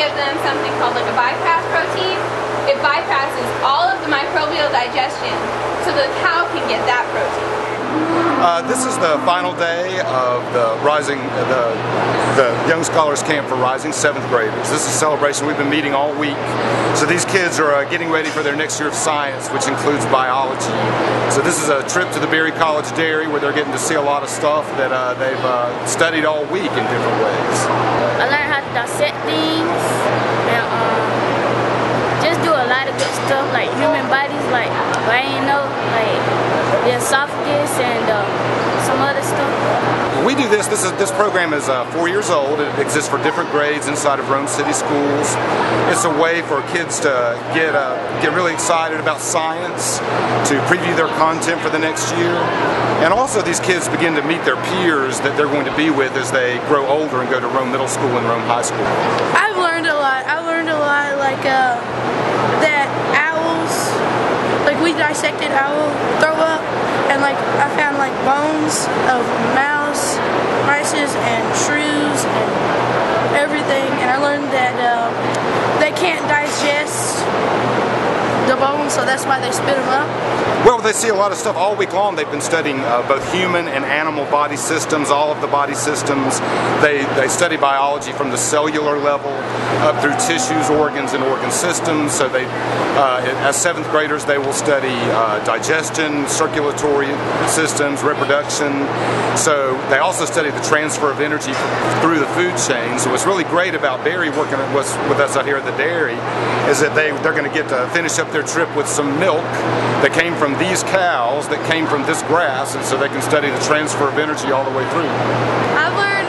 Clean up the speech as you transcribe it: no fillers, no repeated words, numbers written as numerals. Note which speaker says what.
Speaker 1: give them something called like a bypass protein. It bypasses all of the microbial digestion so the cow can get that protein.
Speaker 2: This is the final day of the Young Scholars Camp for Rising 7th graders. This is a celebration. We've been meeting all week. So these kids are getting ready for their next year of science, which includes biology. So this is a trip to the Berry College Dairy where they're getting to see a lot of stuff that they've studied all week in different ways.
Speaker 3: I learned how to dissect things and just do a lot of good stuff like human bodies, like brain, like the esophagus and some other stuff.
Speaker 2: We do this. This program is 4 years old. It exists for different grades inside of Rome City schools. It's a way for kids to get really excited about science, to preview their content for the next year, and also these kids begin to meet their peers that they're going to be with as they grow older and go to Rome Middle School and Rome High School.
Speaker 4: I've learned a lot. I learned a lot, like that owls, like we dissected owl throw up, and like I found like bones of mouse, mice, and shrews and everything, and I learned that they can't digest the bones, so that's why they spit them up.
Speaker 2: Well, they see a lot of stuff all week long. They've been studying both human and animal body systems, all of the body systems. They study biology from the cellular level up through tissues, organs, and organ systems. So they, as 7th graders, they will study digestion, circulatory systems, reproduction. So they also study the transfer of energy through the food chain. So what's really great about Berry working with us out here at the dairy is that they're going to get to finish up their trip with some milk that came from these cows, that came from this grass, and so they can study the transfer of energy all the way through.
Speaker 1: I've learned